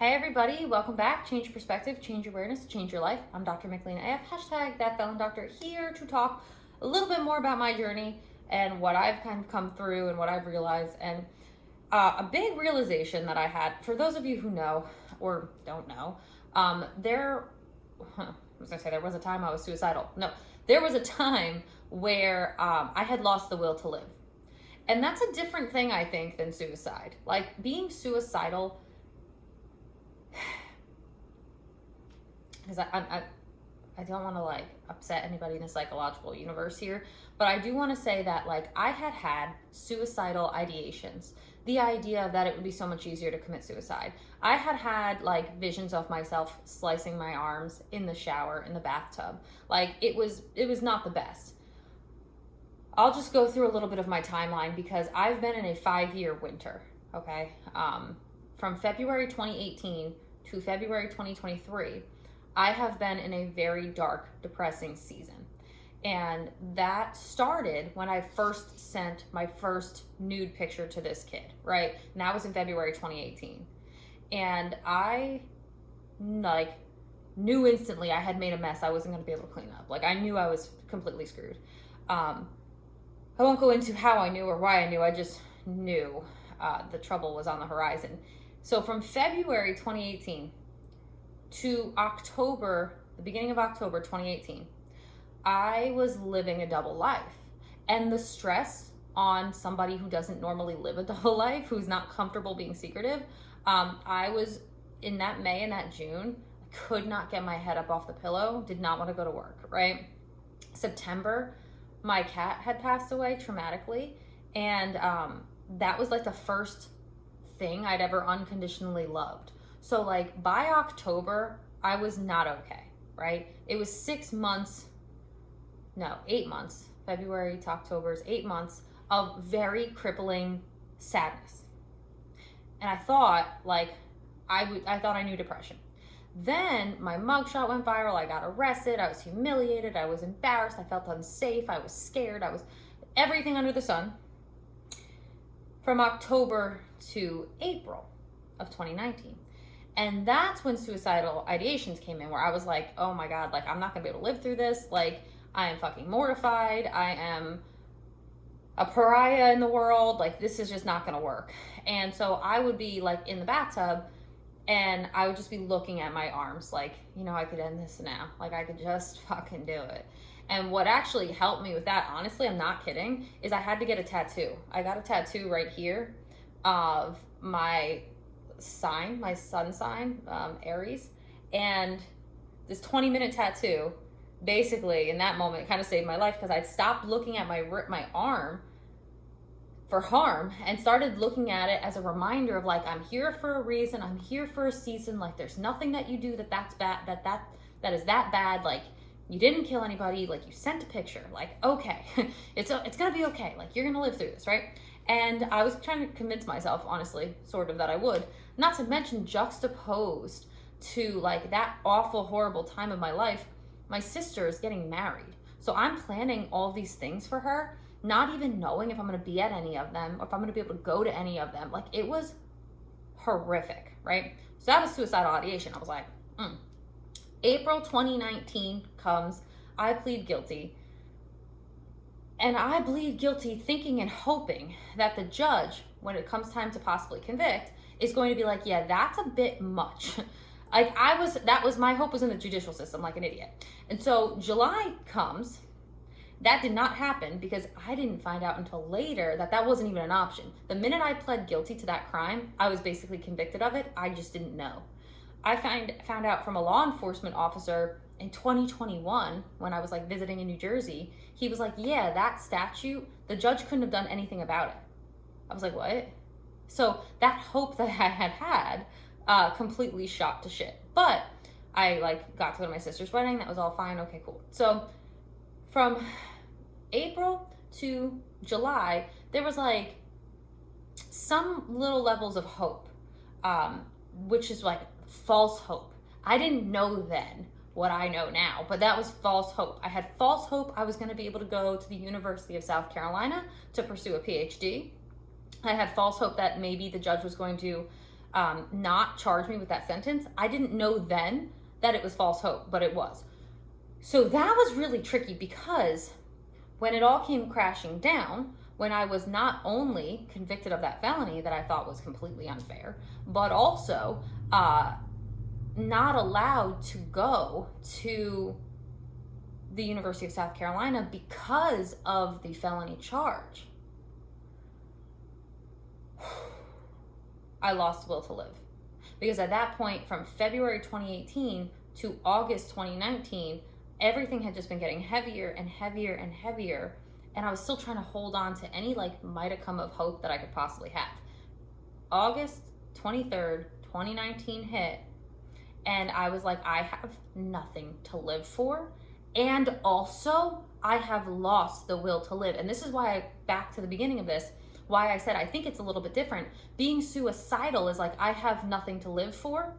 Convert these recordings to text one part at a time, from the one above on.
Hey everybody, welcome back. Change your perspective, change your awareness, change your life. I'm Dr. McLean AF, hashtag that felon doctor, here to talk a little bit more about my journey and what I've kind of come through and what I've realized. And a big realization that I had, for those of you who know or don't know, there was a time I was suicidal. No, there was a time where I had lost the will to live. And that's a different thing, I think, than suicide. Like, being suicidal, because I don't want to like upset anybody in the psychological universe here, but I do want to say that like I had suicidal ideations. The idea that it would be so much easier to commit suicide. I had like visions of myself slicing my arms in the shower, in the bathtub. Like it was not the best. I'll just go through a little bit of my timeline because I've been in a 5-year winter, okay? From February 2018 to February 2023, I have been in a very dark, depressing season. And that started when I first sent my first nude picture to this kid, right? And that was in February 2018. And I like knew instantly I had made a mess I wasn't gonna be able to clean up. Like I knew I was completely screwed. I won't go into how I knew or why I knew, I just knew the trouble was on the horizon. So from February 2018 to October, the beginning of October 2018, I was living a double life. And the stress on somebody who doesn't normally live a double life, who's not comfortable being secretive, I was in that May and that June, I could not get my head up off the pillow, did not want to go to work, right? September, my cat had passed away traumatically, and that was like the first thing I'd ever unconditionally loved. So like by October, I was not okay, right? It was 8 months, February to October is 8 months of very crippling sadness. And I thought I thought I knew depression. Then my mugshot went viral. I got arrested. I was humiliated. I was embarrassed. I felt unsafe. I was scared. I was everything under the sun. From October to April of 2019. And that's when suicidal ideations came in, where I was like, oh my God, like I'm not gonna be able to live through this. Like I am fucking mortified. I am a pariah in the world. Like this is just not gonna work. And so I would be like in the bathtub and I would just be looking at my arms like, you know, I could end this now. Like I could just fucking do it. And what actually helped me with that, honestly, I'm not kidding, is I had to get a tattoo. I got a tattoo right here of my sign, my sun sign, Aries. And this 20-minute tattoo, basically, in that moment, kind of saved my life because I'd stopped looking at my arm for harm and started looking at it as a reminder of like, I'm here for a reason. I'm here for a season. Like there's nothing that you do that's bad, that is that bad. Like you didn't kill anybody. Like you sent a picture. Like, okay, it's gonna be okay. Like you're gonna live through this, right? And I was trying to convince myself, honestly, sort of, that I would. Not to mention, juxtaposed to like that awful, horrible time of my life, my sister is getting married. So I'm planning all these things for her, not even knowing if I'm gonna be at any of them or if I'm gonna be able to go to any of them. Like it was horrific, right? So that was suicidal ideation. I was like, April 2019 comes, I plead guilty. And I plead guilty thinking and hoping that the judge, when it comes time to possibly convict, is going to be like, yeah, that's a bit much. Like my hope was in the judicial system, like an idiot. And so July comes. That did not happen because I didn't find out until later that wasn't even an option. The minute I pled guilty to that crime, I was basically convicted of it. I just didn't know. I found out from a law enforcement officer in 2021 when I was like visiting in New Jersey. He was like, yeah, that statute, the judge couldn't have done anything about it. I was like, what? So that hope that I had completely shot to shit. But I like got to go to my sister's wedding. That was all fine. Okay, cool. So from April to July, there was like some little levels of hope, which is like false hope. I didn't know then what I know now, but that was false hope. I had false hope I was going to be able to go to the University of South Carolina to pursue a PhD. I had false hope that maybe the judge was going to not charge me with that sentence. I didn't know then that it was false hope, but it was. So that was really tricky, because when it all came crashing down, when I was not only convicted of that felony that I thought was completely unfair, but also not allowed to go to the University of South Carolina because of the felony charge, I lost will to live. Because at that point, from February 2018 to August 2019, everything had just been getting heavier and heavier and heavier. And I was still trying to hold on to any like modicum of hope that I could possibly have. August 23rd, 2019 hit, and I was like, I have nothing to live for. And also, I have lost the will to live. And this is why back to the beginning of this, why I said I think it's a little bit different. Being suicidal is like, I have nothing to live for.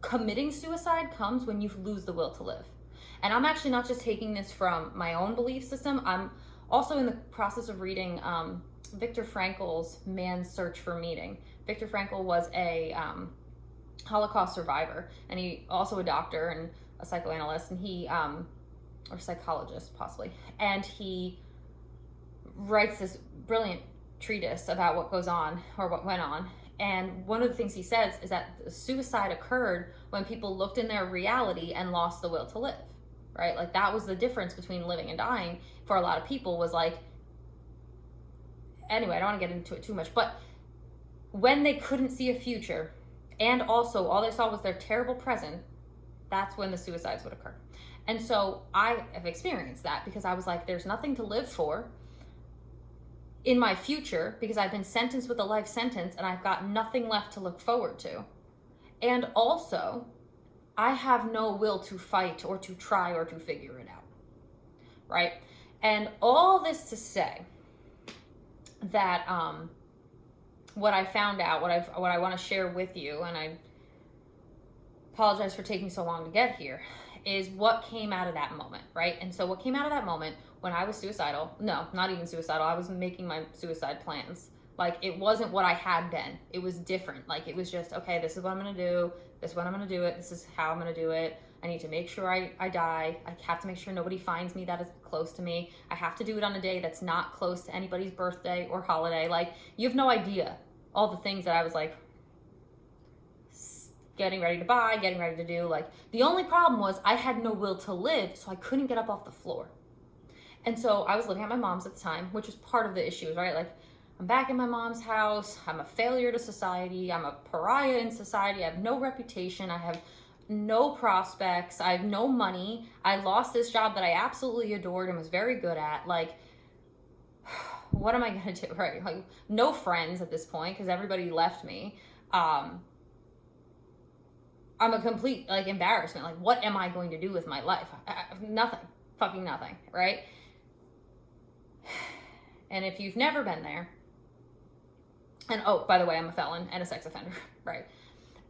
Committing suicide comes when you lose the will to live. And I'm actually not just taking this from my own belief system. I'm also in the process of reading Viktor Frankl's Man's Search for Meaning. Viktor Frankl was a Holocaust survivor, and he also a doctor and a psychoanalyst, and he or psychologist possibly, and he writes this brilliant treatise about what goes on, or what went on. And one of the things he says is that suicide occurred when people looked in their reality and lost the will to live, right? Like that was the difference between living and dying for a lot of people, was like, anyway, I don't want to get into it too much, but when they couldn't see a future, and also all they saw was their terrible present, that's when the suicides would occur. And so I have experienced that, because I was like, there's nothing to live for in my future, because I've been sentenced with a life sentence and I've got nothing left to look forward to. And also, I have no will to fight or to try or to figure it out, right? And all this to say that what I found out, what I want to share with you, and I apologize for taking so long to get here, is what came out of that moment, right? And so what came out of that moment when I was suicidal, no, not even suicidal, I was making my suicide plans. Like, it wasn't what I had been. It was different. Like, it was just, okay, this is what I'm going to do. This is when I'm going to do it. This is how I'm going to do it. I need to make sure I die. I have to make sure nobody finds me that is close to me. I have to do it on a day that's not close to anybody's birthday or holiday. Like, you have no idea all the things that I was like, getting ready to buy, getting ready to do. Like, the only problem was I had no will to live, so I couldn't get up off the floor. And so I was living at my mom's at the time, which was part of the issue, right? Like, I'm back in my mom's house. I'm a failure to society. I'm a pariah in society. I have no reputation. I have no prospects. I have no money. I lost this job that I absolutely adored and was very good at. Like, what am I going to do, right? Like, no friends at this point because everybody left me. I'm a complete, like, embarrassment. Like, what am I going to do with my life? Nothing. Fucking nothing, right? And if you've never been there, and oh, by the way, I'm a felon and a sex offender, right?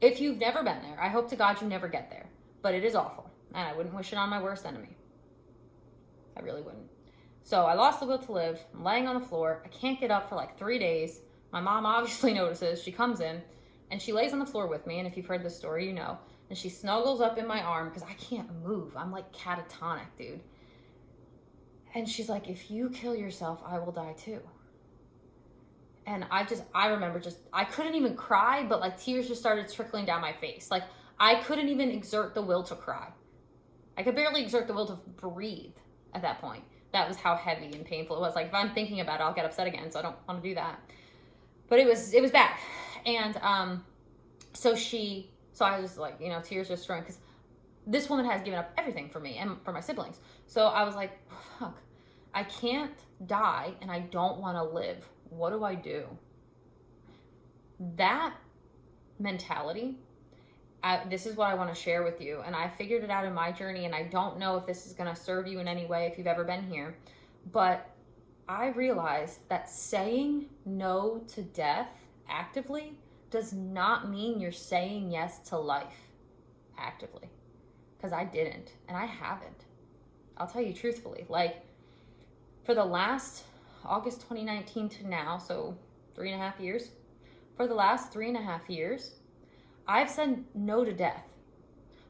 If you've never been there, I hope to God you never get there. But it is awful, and I wouldn't wish it on my worst enemy. I really wouldn't. So I lost the will to live. I'm laying on the floor. I can't get up for like 3 days. My mom obviously notices. She comes in, and she lays on the floor with me, and if you've heard this story, you know. And she snuggles up in my arm because I can't move. I'm like catatonic, dude. And she's like, if you kill yourself, I will die too. And I remember I couldn't even cry, but like tears just started trickling down my face. Like, I couldn't even exert the will to cry. I could barely exert the will to breathe at that point. That was how heavy and painful it was. Like, if I'm thinking about it, I'll get upset again, so I don't want to do that. But it was bad. And so I was just like, tears just flowing, because this woman has given up everything for me and for my siblings. So I was like, oh, fuck, I can't die and I don't want to live. What do I do? That mentality, this is what I want to share with you. And I figured it out in my journey, and I don't know if this is going to serve you in any way if you've ever been here. But I realized that saying no to death actively does not mean you're saying yes to life actively. Because I didn't, and I haven't. I'll tell you truthfully, like, for the last August 2019 to now, so 3.5 years, for the last 3.5 years, I've said no to death,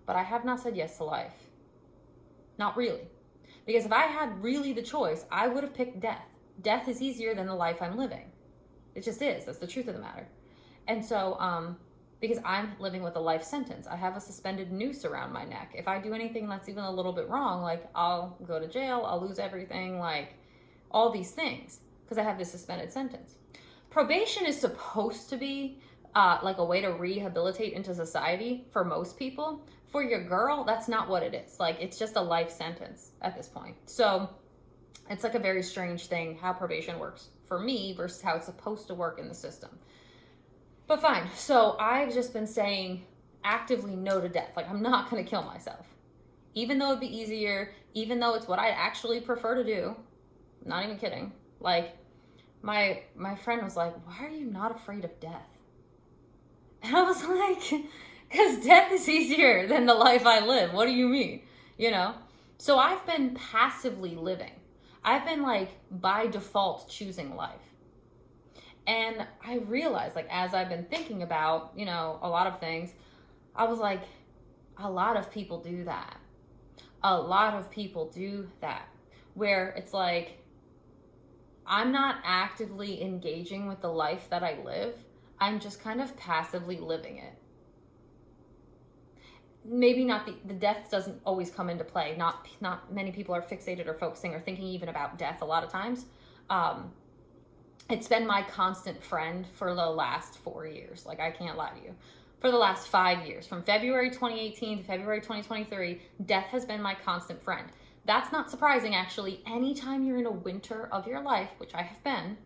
but I have not said yes to life. Not really. Because if I had really the choice, I would have picked death. Death is easier than the life I'm living. It just is. That's the truth of the matter. And so, because I'm living with a life sentence, I have a suspended noose around my neck. If I do anything that's even a little bit wrong, like I'll go to jail, I'll lose everything, like all these things, because I have this suspended sentence. Probation is supposed to be like a way to rehabilitate into society for most people. For your girl, that's not what it is. Like, it's just a life sentence at this point. So it's like a very strange thing how probation works for me versus how it's supposed to work in the system. But fine. So I've just been saying actively no to death. Like, I'm not going to kill myself. Even though it'd be easier, even though it's what I actually prefer to do. I'm not even kidding. Like, my friend was like, why are you not afraid of death? And I was like, because death is easier than the life I live. What do you mean? You know? So I've been passively living. I've been like by default choosing life. And I realized, like, as I've been thinking about, you know, a lot of things, I was like, a lot of people do that. A lot of people do that. Where it's like, I'm not actively engaging with the life that I live. I'm just kind of passively living it. Maybe not the death doesn't always come into play. Not many people are fixated or focusing or thinking even about death a lot of times. It's been my constant friend for the last 4 years. Like, I can't lie to you. For the last 5 years, from February 2018 to February 2023, death has been my constant friend. That's not surprising, actually. Anytime you're in a winter of your life, which I have been,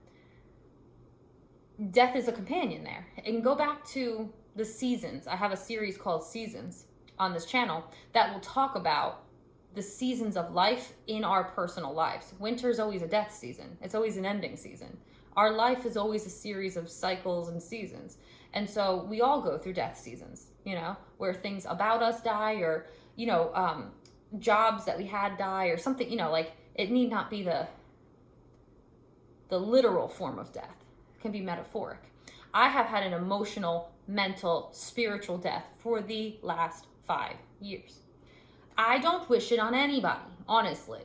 death is a companion there. And go back to the seasons. I have a series called Seasons on this channel that will talk about the seasons of life in our personal lives. Winter is always a death season. It's always an ending season. Our life is always a series of cycles and seasons. And so we all go through death seasons, you know, where things about us die, or, you know, jobs that we had die, or something, you know, like, it need not be the literal form of death. It can be metaphoric. I have had an emotional, mental, spiritual death for the last 5 years. I don't wish it on anybody, honestly.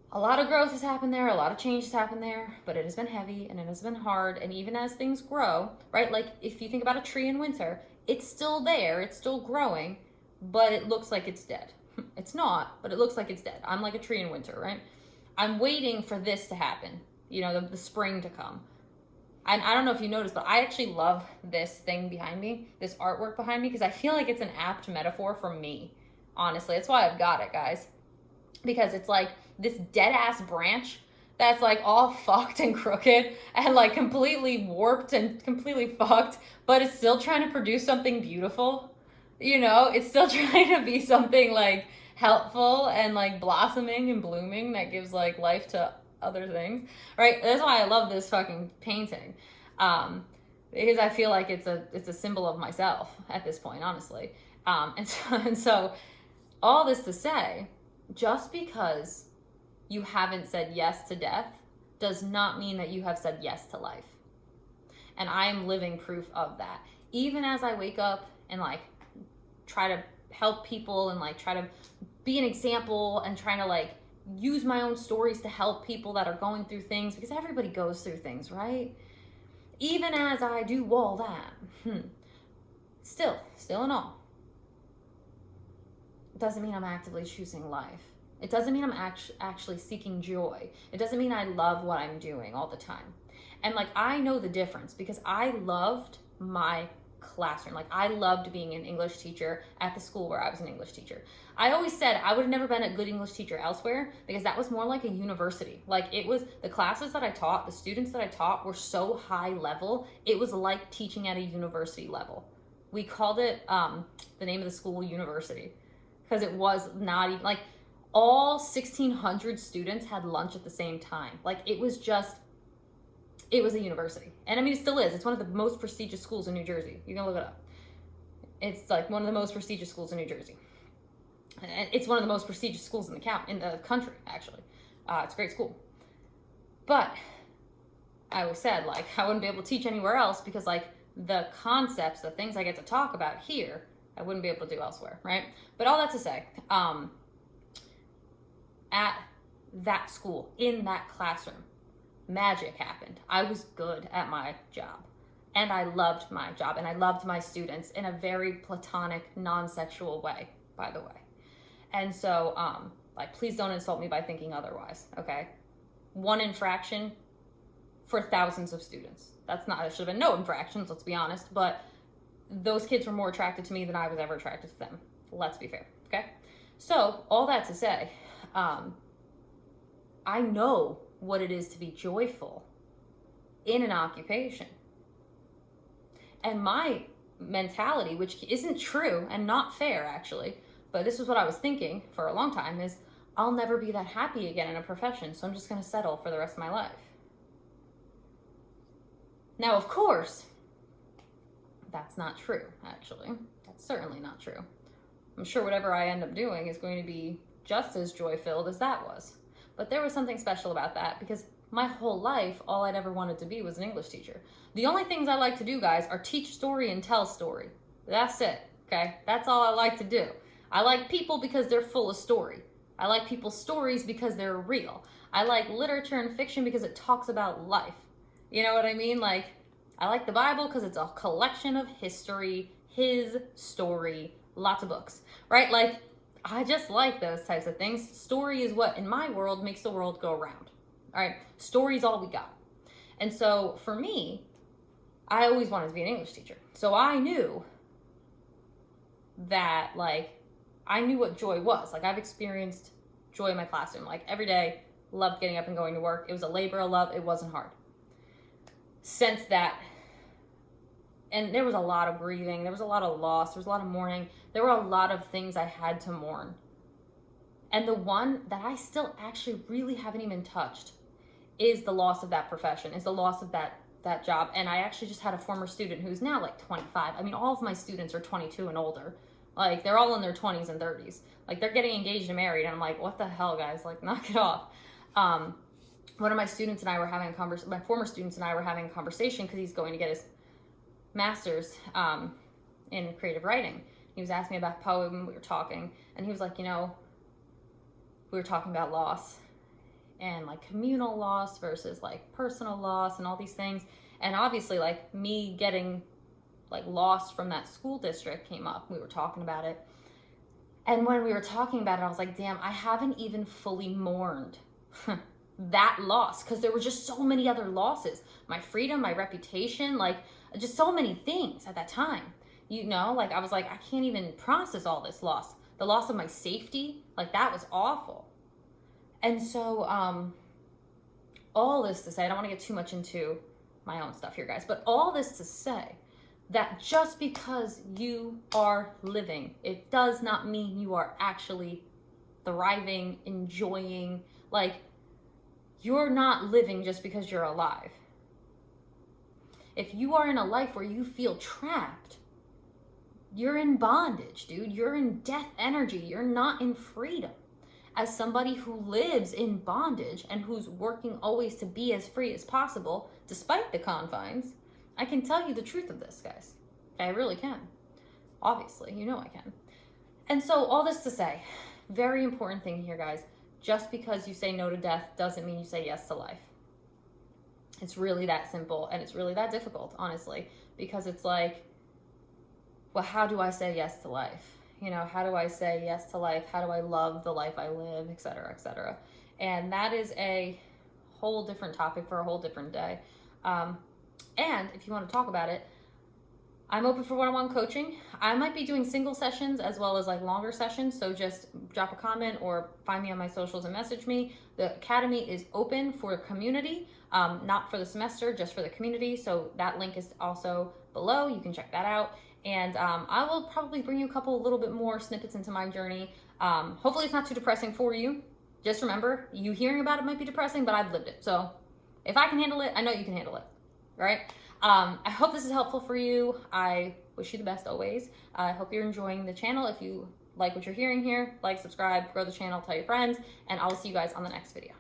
A lot of growth has happened there, a lot of change has happened there, but it has been heavy and it has been hard. And even as things grow, right? Like, if you think about a tree in winter, it's still there, it's still growing, but it looks like it's dead. It's not, but it looks like it's dead. I'm like a tree in winter, right? I'm waiting for this to happen, you know, the spring to come. And I don't know if you noticed, but I actually love this thing behind me, this artwork behind me, because I feel like it's an apt metaphor for me, honestly. That's why I've got it, guys. Because it's like this dead-ass branch that's like all fucked and crooked and like completely warped and completely fucked, but it's still trying to produce something beautiful. You know, it's still trying to be something like helpful and like blossoming and blooming that gives like life to other things, right? That's why I love this fucking painting, because I feel like it's a symbol of myself at this point, honestly. And so all this to say, just because you haven't said yes to death does not mean that you have said yes to life. And I am living proof of that. Even as I wake up and like try to help people and like try to be an example and trying to like use my own stories to help people that are going through things, because everybody goes through things, right? Even as I do all that, still in all, it doesn't mean I'm actively choosing life. It doesn't mean I'm actually seeking joy. It doesn't mean I love what I'm doing all the time. And like, I know the difference because I loved my classroom. Like, I loved being an English teacher at the school where I was an English teacher. I always said I would have never been a good English teacher elsewhere because that was more like a university. Like, it was the classes that I taught, the students that I taught were so high level. It was like teaching at a university level. We called it, the name of the school, university, because it was not even like all 1,600 students had lunch at the same time. Like, it was a university. And I mean, it still is. It's one of the most prestigious schools in New Jersey. You can look it up. It's like one of the most prestigious schools in New Jersey. And it's one of the most prestigious schools in the country, actually. It's a great school. But I always said, like, I wouldn't be able to teach anywhere else because, like, the concepts, the things I get to talk about here, I wouldn't be able to do elsewhere, right? But all that to say, at that school, in that classroom, magic happened. I was good at my job, and I loved my job, and I loved my students in a very platonic, non-sexual way, by the way. And so, like, please don't insult me by thinking otherwise, okay? One infraction for thousands of students. That's not, there should have been no infractions, let's be honest, but those kids were more attracted to me than I was ever attracted to them. Let's be fair, okay? So, all that to say, I know what it is to be joyful in an occupation. And my mentality, which isn't true and not fair actually, but this is what I was thinking for a long time, is I'll never be that happy again in a profession, so I'm just going to settle for the rest of my life. Now, of course, that's not true, actually. That's certainly not true. I'm sure whatever I end up doing is going to be just as joy-filled as that was. But there was something special about that, because my whole life, all I'd ever wanted to be was an English teacher. The only things I like to do, guys, are teach story and tell story. That's it, okay? That's all I like to do. I like people because they're full of story. I like people's stories because they're real. I like literature and fiction because it talks about life. You know what I mean? Like, I like the Bible because it's a collection of history, his story, lots of books, right? Like, I just like those types of things. Story is what, in my world, makes the world go around. All right, story's all we got. And so for me, I always wanted to be an English teacher. So I knew that, like, I knew what joy was. Like, I've experienced joy in my classroom. Like, every day, loved getting up and going to work. It was a labor of love. It wasn't hard. Since that, and there was a lot of grieving. There was a lot of loss. There was a lot of mourning. There were a lot of things I had to mourn. And the one that I still actually really haven't even touched is the loss of that profession, is the loss of that job. And I actually just had a former student who's now like 25. I mean, all of my students are 22 and older. Like, they're all in their 20s and 30s. Like, they're getting engaged and married. And I'm like, what the hell, guys? Like, knock it off. One of my students and I were having my former students and I were having a conversation because he's going to get his master's in creative writing. He was asking me about poem. We were talking. And he was like, you know, we were talking about loss and like communal loss versus like personal loss and all these things. And obviously, like, me getting like lost from that school district came up. We were talking about it. And when we were talking about it, I was like, damn, I haven't even fully mourned that loss, because there were just so many other losses. My freedom, my reputation, like, just so many things at that time. You know, like, I was like, I can't even process all this loss. The loss of my safety, like, that was awful. And so, all this to say, I don't want to get too much into my own stuff here, guys, but all this to say that just because you are living, it does not mean you are actually thriving, enjoying. Like, you're not living just because you're alive. If you are in a life where you feel trapped, you're in bondage, dude. You're in death energy. You're not in freedom. As somebody who lives in bondage and who's working always to be as free as possible, despite the confines, I can tell you the truth of this, guys. I really can. Obviously, you know I can. And so all this to say, very important thing here, guys. Just because you say no to death doesn't mean you say yes to life. It's really that simple, and it's really that difficult, honestly, because it's like, well, how do I say yes to life? You know, how do I say yes to life? How do I love the life I live, et cetera, et cetera? And that is a whole different topic for a whole different day. And if you want to talk about it, I'm open for one-on-one coaching. I might be doing single sessions as well as like longer sessions. So just drop a comment or find me on my socials and message me. The academy is open for the community, not for the semester, just for the community. So that link is also below. You can check that out. And I will probably bring you a couple little bit more snippets into my journey. Hopefully it's not too depressing for you. Just remember, you hearing about it might be depressing, but I've lived it. So if I can handle it, I know you can handle it, right? I hope this is helpful for you. I wish you the best always. I hope you're enjoying the channel. If you like what you're hearing here, like, subscribe, grow the channel, tell your friends, and I will see you guys on the next video.